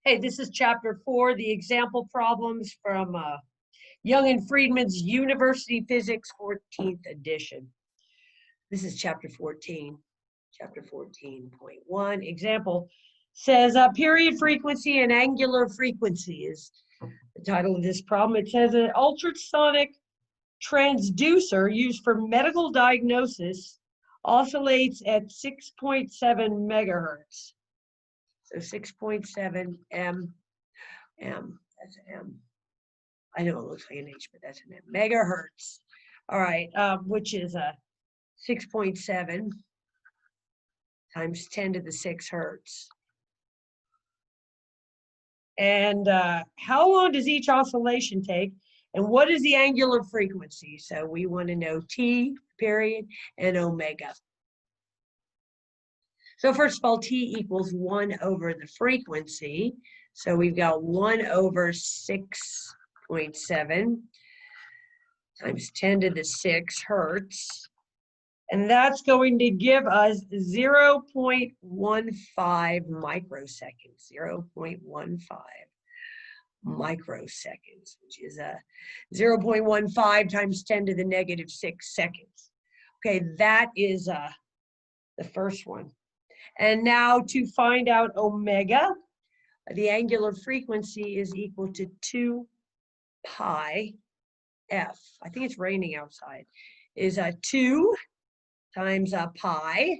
Hey, this is chapter 4, the example problems from Young and Friedman's University Physics 14th edition. This is chapter 14, chapter 14.1. Example says period frequency and angular frequency is the title of this problem. It says an ultrasonic transducer used for medical diagnosis oscillates at 6.7 megahertz. So 6.7 M, that's M. I know it looks like an H, but that's an M. Megahertz. All right, which is 6.7 times 10 to the 6 hertz. And how long does each oscillation take? And what is the angular frequency? So we want to know T, period, and omega. So first of all, T equals 1 over the frequency. So we've got 1 over 6.7 times 10 to the 6 hertz. And that's going to give us 0.15 microseconds, 0.15 microseconds, which is 0.15 times 10 to the negative 6 seconds. Okay, that is the first one. And now to find out omega, the angular frequency is equal to 2 pi f. I think it's raining outside. Is 2 times pi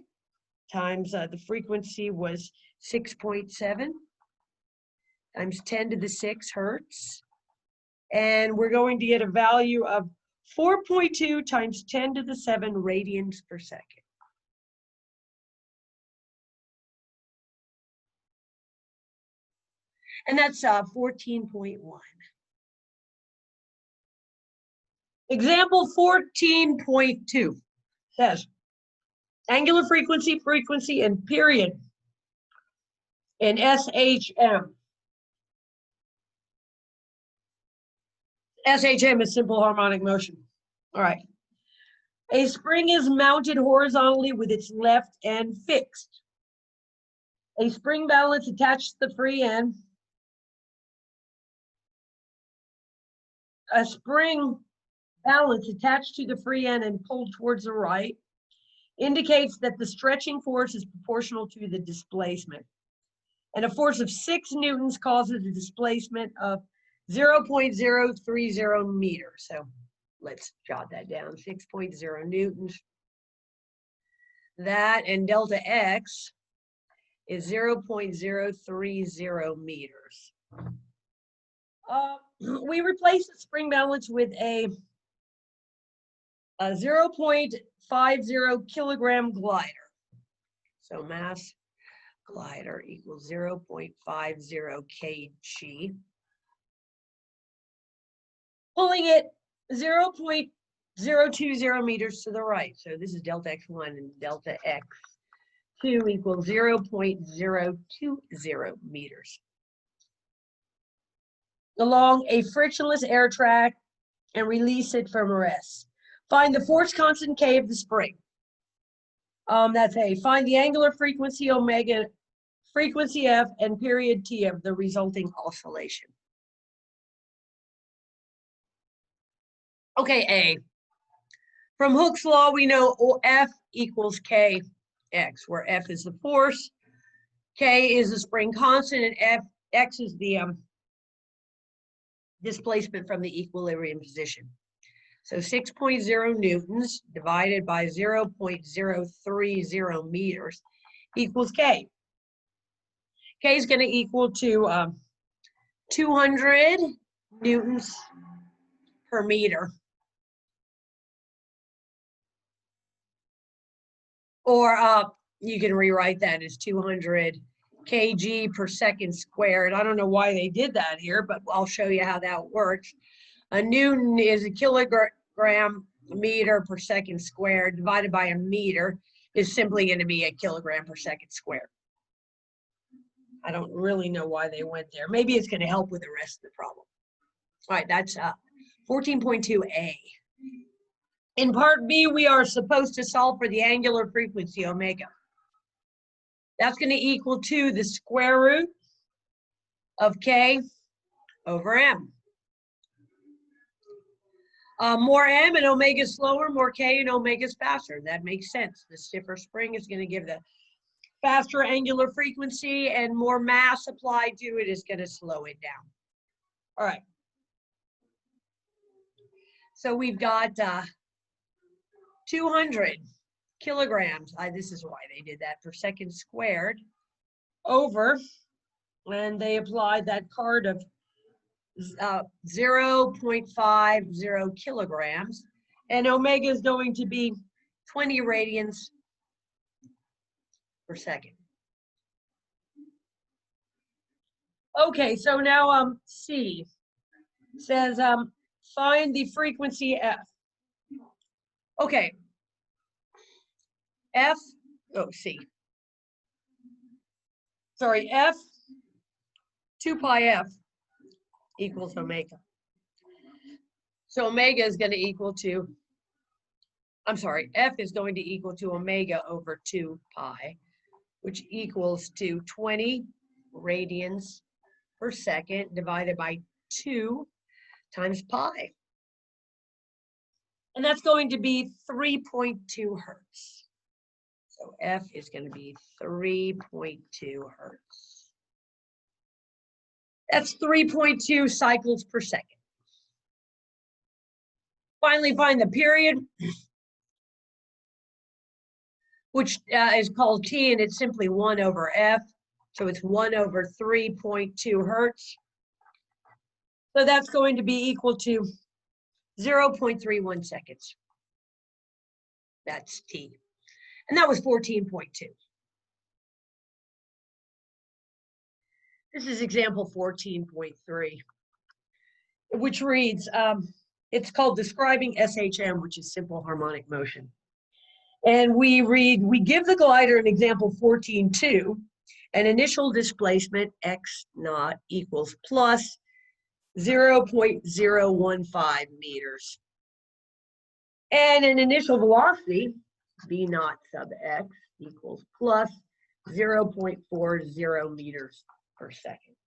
times the frequency was 6.7 times 10 to the 6 hertz. And we're going to get a value of 4.2 times 10 to the 7 radians per second. And that's 14.1. Example 14.2 says, angular frequency, frequency, and period in SHM. SHM is simple harmonic motion. All right. A spring is mounted horizontally with its left end fixed. A spring balance attached to the free end. A spring balance attached to the free end and pulled towards the right indicates that the stretching force is proportional to the displacement. And a force of 6 newtons causes a displacement of 0.030 meters. So let's jot that down, 6.0 newtons. That and delta x is 0.030 meters. We replace the spring balance with a 0.50 kilogram glider. So mass glider equals 0.50 kg. Pulling it 0.020 meters to the right. So this is delta x1 and delta x2 equals 0.020 meters. Along a frictionless air track and release it from rest. Find the force constant K of the spring. That's A. Find the angular frequency omega, frequency F, and period T of the resulting oscillation. Okay, A. From Hooke's law, we know F equals Kx, where F is the force, K is the spring constant, and X is the displacement from the equilibrium position. So 6.0 newtons divided by 0.030 meters equals K. K is going to equal to 200 newtons per meter. Or you can rewrite that as 200 kg per second squared. I don't know why they did that here, but I'll show you how that works. A newton is a kilogram meter per second squared divided by a meter is simply going to be a kilogram per second squared. I don't really know why they went there. Maybe it's going to help with the rest of the problem. All right, that's 14.2a. In part B, we are supposed to solve for the angular frequency omega. That's going to equal to the square root of K over M. More M and omega is slower, more K and omega is faster. That makes sense. The stiffer spring is going to give the faster angular frequency, and more mass applied to it is going to slow it down. All right. So we've got 200 kilograms. This is why they did that, per second squared over, and they applied that card of 0.50 kilograms, and omega is going to be 20 radians per second. Okay, so now C says find the frequency F. Okay, F, C. Sorry, F, 2 pi F equals omega. So omega is going to equal to, I'm sorry, F is going to equal to omega over 2 pi, which equals to 20 radians per second divided by 2 times pi. And that's going to be 3.2 hertz. So F is going to be 3.2 hertz. That's 3.2 cycles per second. Finally, find the period, which is called T, and it's simply 1 over F. So it's 1 over 3.2 hertz. So that's going to be equal to 0.31 seconds. That's T. And that was 14.2. This is example 14.3, which reads, it's called describing SHM, which is simple harmonic motion. And we read, we give the glider in example 14.2, an initial displacement x naught equals plus 0.015 meters. And an initial velocity, v naught sub x equals plus 0.40 meters per second.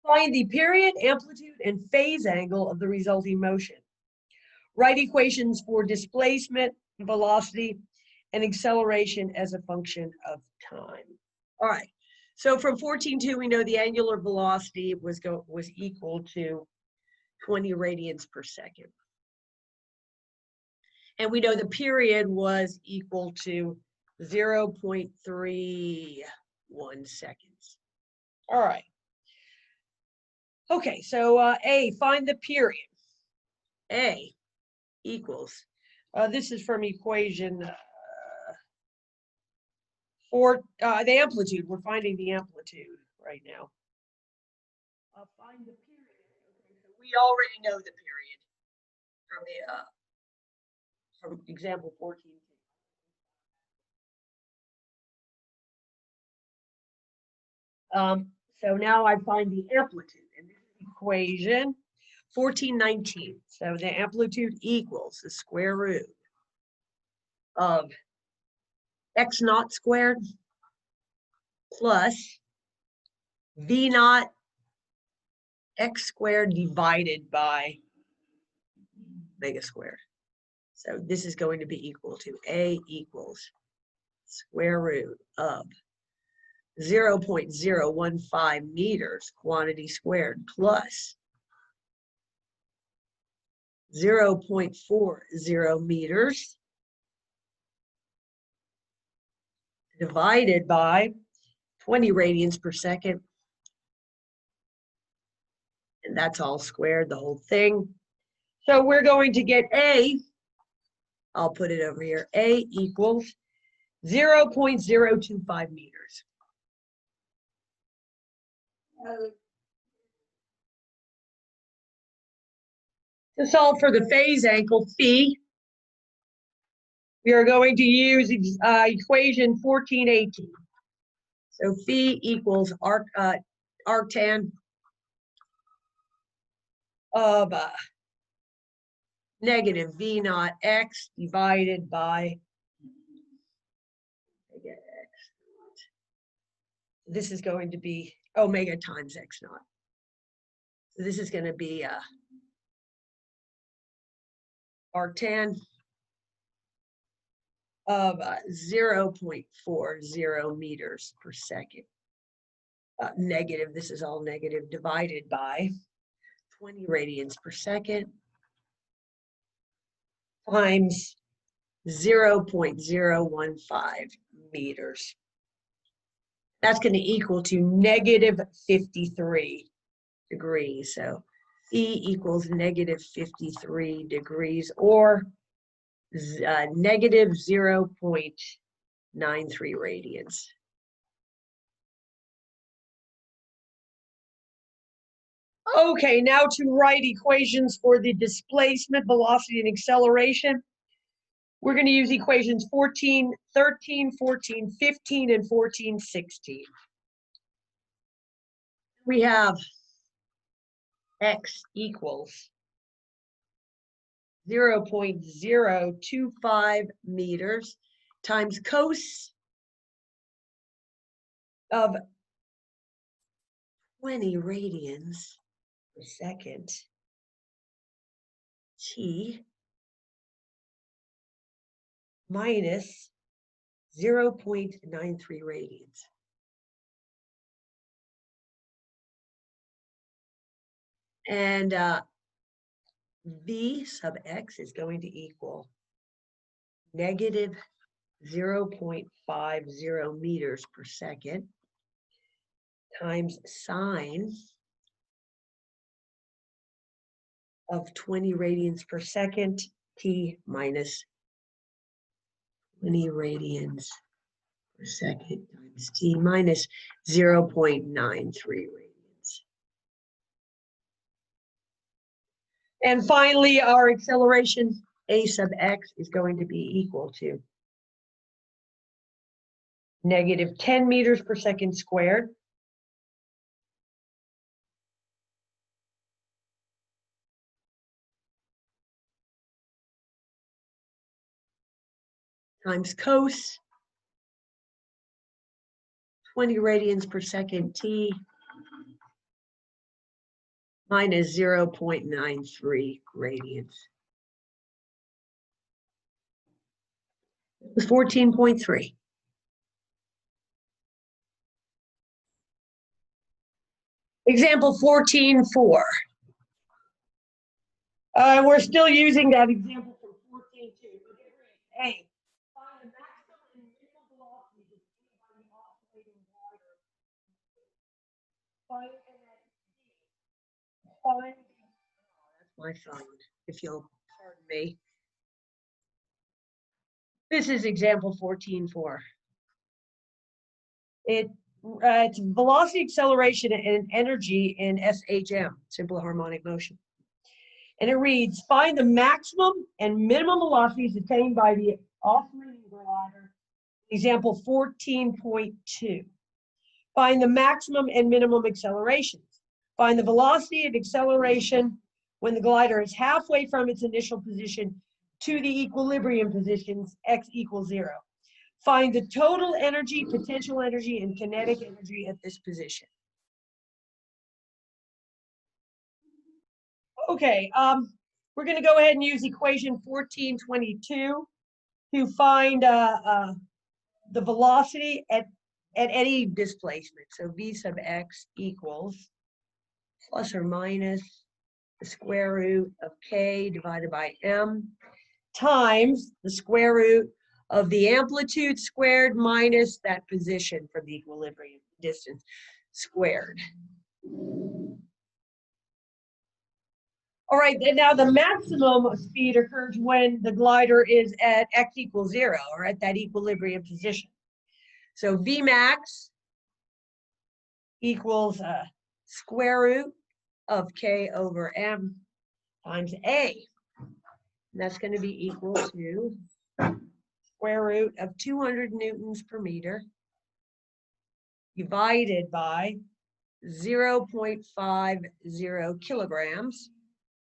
Find the period, amplitude, and phase angle of the resulting motion. Write equations for displacement, velocity, and acceleration as a function of time. All right, so from 14.2, we know the angular velocity was equal to 20 radians per second. And we know the period was equal to 0.31 seconds. All right. Okay, so A, find the period. A equals, this is from equation for the amplitude. We're finding the amplitude right now. Find the period. Okay, so we already know the period from example 14. So now I find the amplitude in this equation 1419. So the amplitude equals the square root of x naught squared plus v naught x squared divided by omega squared. So this is going to be equal to A equals square root of 0.015 meters quantity squared plus 0.40 meters divided by 20 radians per second. And that's all squared, the whole thing. So we're going to get A, I'll put it over here, A equals 0.025 meters. To solve for the phase angle phi, we are going to use equation 1418. So phi equals arctan of negative v naught x divided by this is going to be omega times x naught. So this is going to be arctan of 0.40 meters per second. Negative, this is all negative, divided by 20 radians per second times 0.015 meters. That's going to equal to negative 53 degrees. So E equals negative 53 degrees, or negative 0.93 radians. Okay, now to write equations for the displacement, velocity, and acceleration. We're going to use equations 14, 13, 14, 15, and 14, 16. We have x equals 0.025 meters times cos of 20 radians per second t minus 0.93 radians. And v sub x is going to equal negative 0.50 meters per second times sine of 20 radians per second t minus 20 radians per second times t minus 0.93 radians. And finally, our acceleration a sub x is going to be equal to negative 10 meters per second squared times cos 20 radians per second t minus 0.93 radians. It was 14.3. Example 14.4. We're still using that example from 14.2. Hey, find the maximum and minimum velocity achieved by the oscillating glider. That's my phone, if you'll pardon me. This is example 14.4. It's velocity, acceleration, and energy in SHM, simple harmonic motion. And it reads, find the maximum and minimum velocities attained by the oscillating glider, example 14.2. Find the maximum and minimum accelerations. Find the velocity and acceleration when the glider is halfway from its initial position to the equilibrium positions, x equals 0. Find the total energy, potential energy, and kinetic energy at this position. Okay, we're going to go ahead and use equation 1422 to find the velocity at any displacement. So v sub x equals plus or minus the square root of k divided by m times the square root of the amplitude squared minus that position from the equilibrium distance squared. All right, and now the maximum speed occurs when the glider is at x equals 0, or at that equilibrium position. So V max equals square root of k over m times a. And that's going to be equal to square root of 200 newtons per meter divided by 0.50 kilograms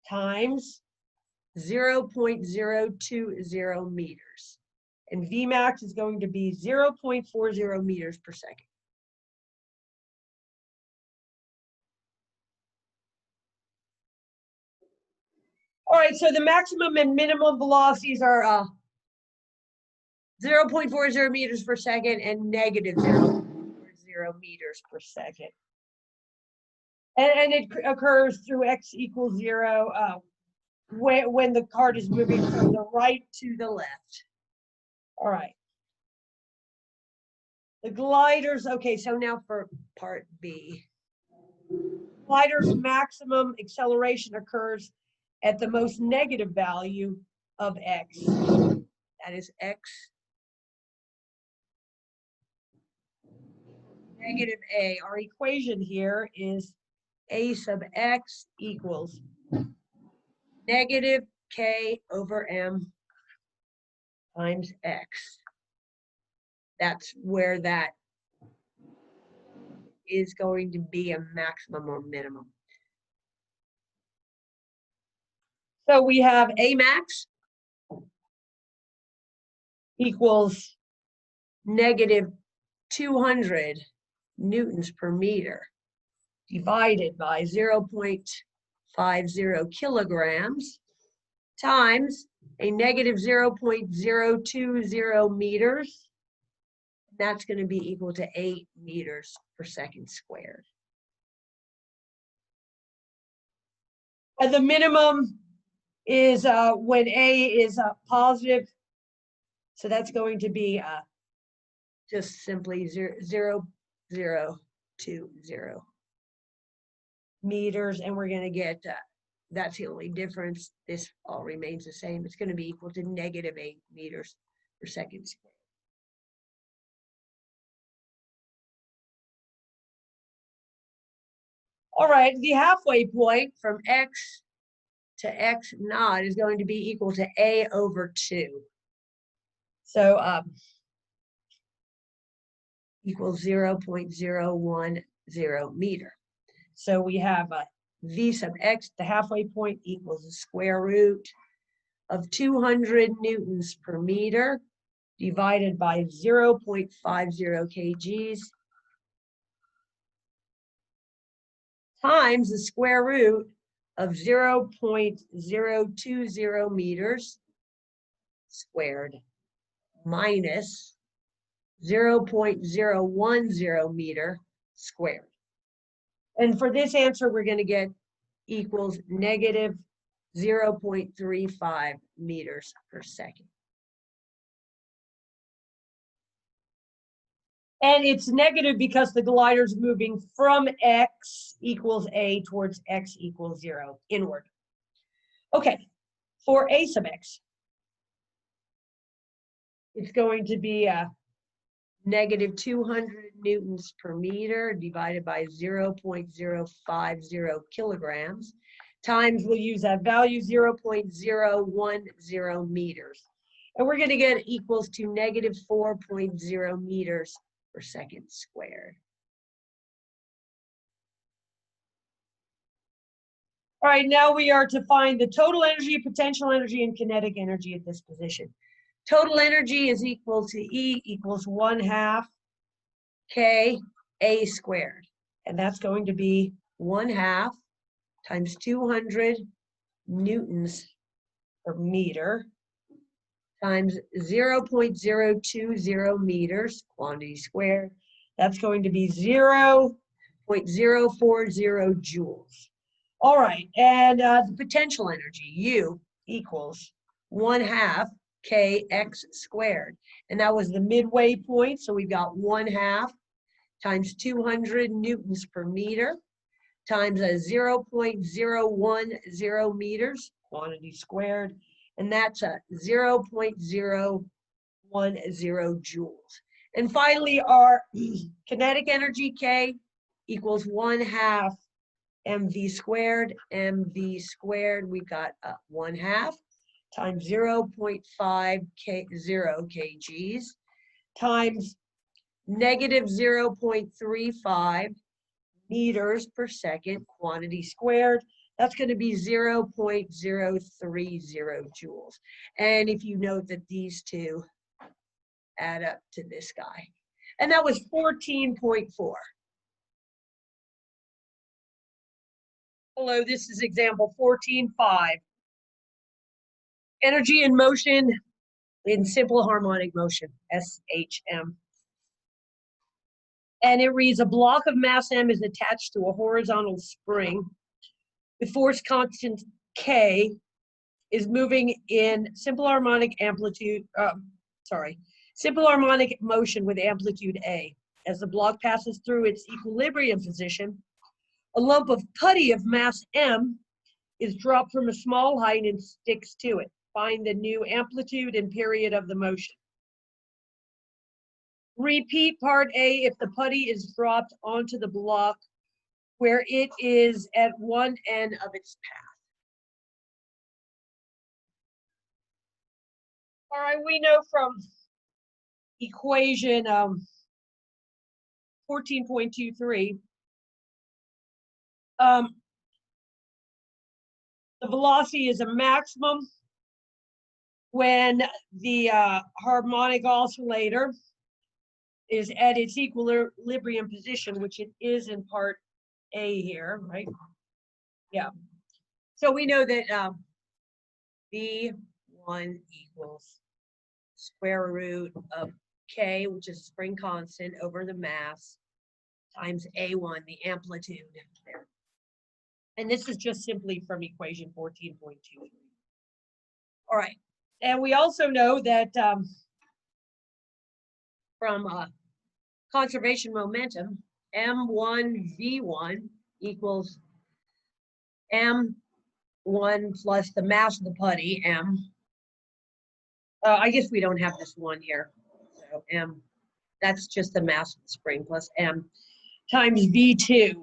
times 0.020 meters. And Vmax is going to be 0.40 meters per second. All right, so the maximum and minimum velocities are 0.40 meters per second and negative 0.40 meters per second. And it occurs through x equals 0 when the cart is moving from the right to the left. All right. The gliders, okay, so now for part B. Glider's maximum acceleration occurs at the most negative value of x. That is x negative a. Our equation here is a sub x equals negative k over m times x. That's where that is going to be a maximum or minimum. So we have a max equals negative 200 newtons per meter divided by 0.50 kilograms times a negative 0.020 meters. That's going to be equal to 8 meters per second squared. And the minimum is when a is positive. So that's going to be just simply 0.020 meters. And we're going to get, that's the only difference. This all remains the same. It's going to be equal to negative 8 meters per second squared. All right, the halfway point from x to x naught is going to be equal to a over 2. So equals 0.010 meter. So we have v sub x, the halfway point, equals the square root of 200 newtons per meter divided by 0.50 kgs times the square root of 0.020 meters squared minus 0.010 meter squared. And for this answer, we're going to get equals negative 0.35 meters per second. And it's negative because the glider's moving from x equals a towards x equals 0, inward. Okay, for a sub x, it's going to be negative 200 newtons per meter divided by 0.050 kilograms times, we'll use that value, 0.010 meters. And we're going to get equals to negative 4.0 meters per second squared. All right, now we are to find the total energy, potential energy, and kinetic energy at this position. Total energy is equal to E equals 1/2 K A squared. And that's going to be 1/2 times 200 newtons per meter times 0.020 meters, quantity squared. That's going to be 0.040 joules. All right, and the potential energy, U, equals 1/2 kx squared. And that was the midway point, so we've got 1/2 times 200 newtons per meter times a 0.010 meters, quantity squared, and that's a 0.010 joules. And finally, our kinetic energy, K, equals 1/2 mv squared. Mv squared, we got 1/2 times 0.50 kgs times negative 0.35 meters per second, quantity squared. That's going to be 0.030 joules. And if you note that these two add up to this guy. And that was 14.4. Hello, this is example 14.5. Energy in motion in simple harmonic motion, SHM. And it reads, a block of mass M is attached to a horizontal spring. The force constant K is moving in simple harmonic motion with amplitude A. As the block passes through its equilibrium position, a lump of putty of mass M is dropped from a small height and sticks to it. Find the new amplitude and period of the motion. Repeat part A if the putty is dropped onto the block where it is at one end of its path. All right, we know from equation 14.23, the velocity is a maximum when the harmonic oscillator is at its equilibrium position, which it is in part A here, right? Yeah. So we know that V1 equals square root of K, which is spring constant, over the mass, times A1, the amplitude there. And this is just simply from equation 14.23. All right. And we also know that from conservation momentum, M1 V1 equals M1 plus the mass of the putty, M. I guess we don't have this one here. So M, that's just the mass of the spring plus M times V2.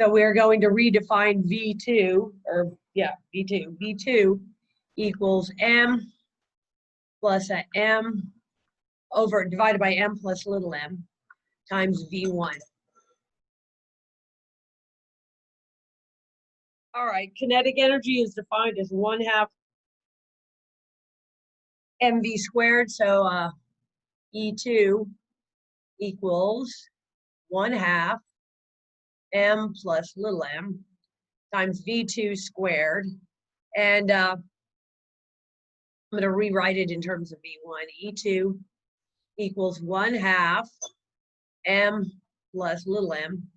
So we're going to redefine V2, or yeah, V2. V2 equals M plus a M divided by M plus little m times V1. All right, kinetic energy is defined as 1/2 mv squared. So E2 equals 1/2 m plus little m times V2 squared. And I'm going to rewrite it in terms of V1. E2 equals 1/2 m plus little m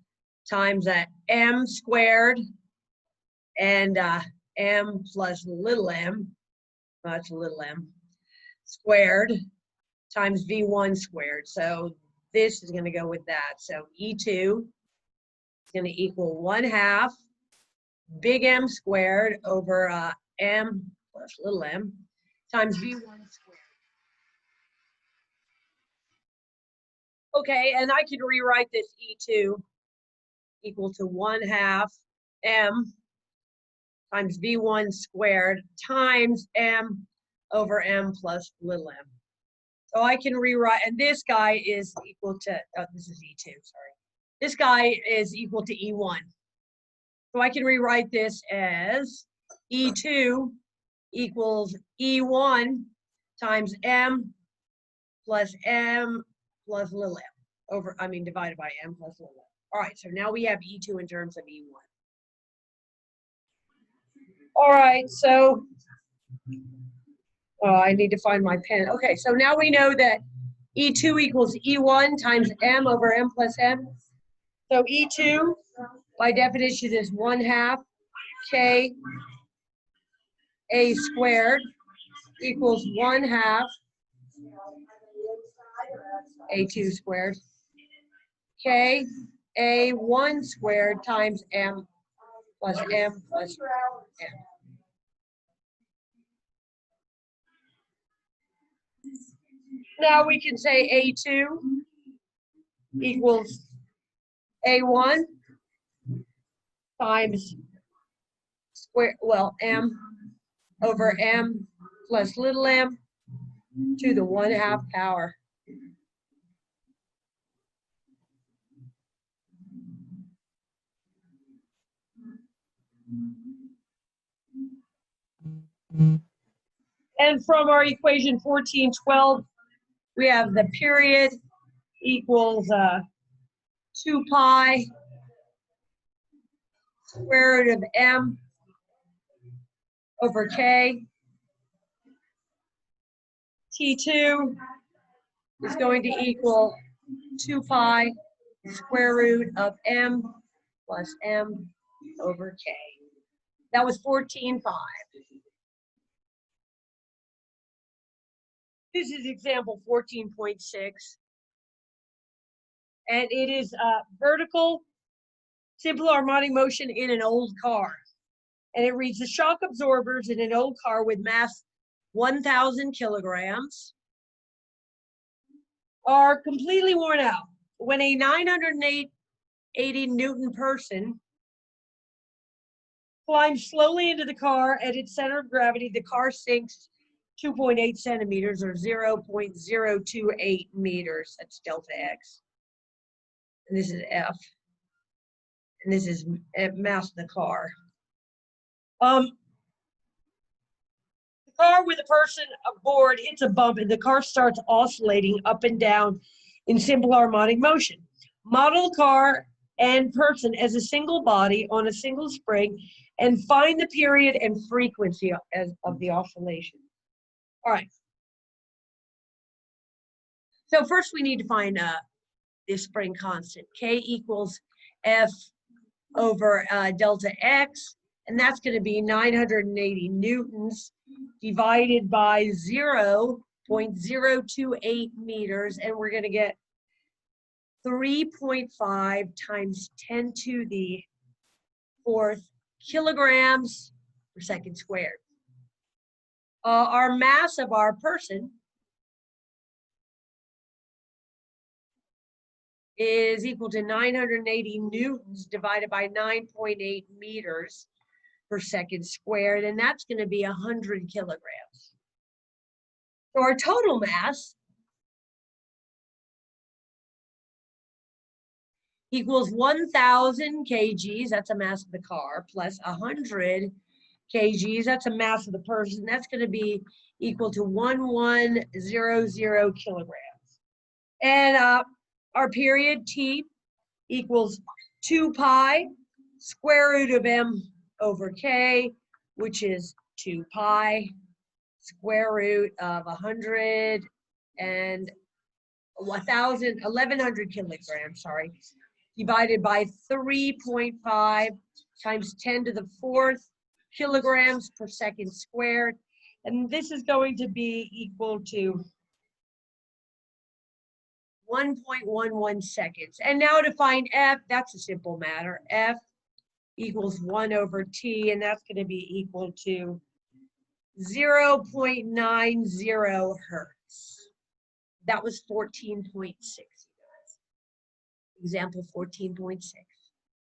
times that m squared and m plus little m, that's little m, squared times V1 squared. So this is going to go with that. So E2 is going to equal 1/2 big M squared over m plus little m times V1 squared. Okay, and I can rewrite this E2 equal to 1/2 m times V1 squared times m over m plus little m. So I can rewrite, and this guy is equal to, oh, this is E2, sorry. This guy is equal to E1. So I can rewrite this as E2 equals E1 times m plus little m divided by m plus little m. All right, so now we have E2 in terms of E1. All right, so I need to find my pen. Okay, so now we know that E2 equals E1 times m over m plus m. So E2, by definition, is 1/2 K A squared equals 1/2 A2 squared K A1 squared times m plus m plus m. Now we can say A2 equals A1 times m over m plus little m to the 1/2 power. And from our equation 1412, we have the period equals 2 pi square root of m over K. T2 is going to equal 2 pi square root of M plus M over K. That was 14.5. This is example 14.6. And it is vertical simple harmonic motion in an old car. And it reads, the shock absorbers in an old car with mass 1,000 kilograms are completely worn out. When a 980 Newton person climbs slowly into the car at its center of gravity, the car sinks 2.8 centimeters or 0.028 meters. That's delta X. And this is F. And this is mass of the car. The car with a person aboard hits a bump and the car starts oscillating up and down in simple harmonic motion. Model car and person as a single body on a single spring and find the period and frequency of the oscillation. All right. So first we need to find the spring constant. K equals F over delta X, and that's going to be 980 newtons divided by 0.028 meters, and we're going to get 3.5 times 10 to the 4th kilograms per second squared. Our mass of our person is equal to 980 newtons divided by 9.8 meters per second squared, and that's going to be 100 kilograms. So our total mass equals 1,000 kgs, that's a mass of the car, plus 100 kgs, that's a mass of the person. That's going to be equal to 1100 kilograms. And our period T equals 2 pi square root of M over K, which is 2 pi square root of 100 and 1100 kilograms, sorry, divided by 3.5 times 10 to the 4th kilograms per second squared. And this is going to be equal to 1.11 seconds. And now to find F, that's a simple matter. F equals 1 over T, and that's going to be equal to 0.90 hertz. That was 14.6. Example 14.6.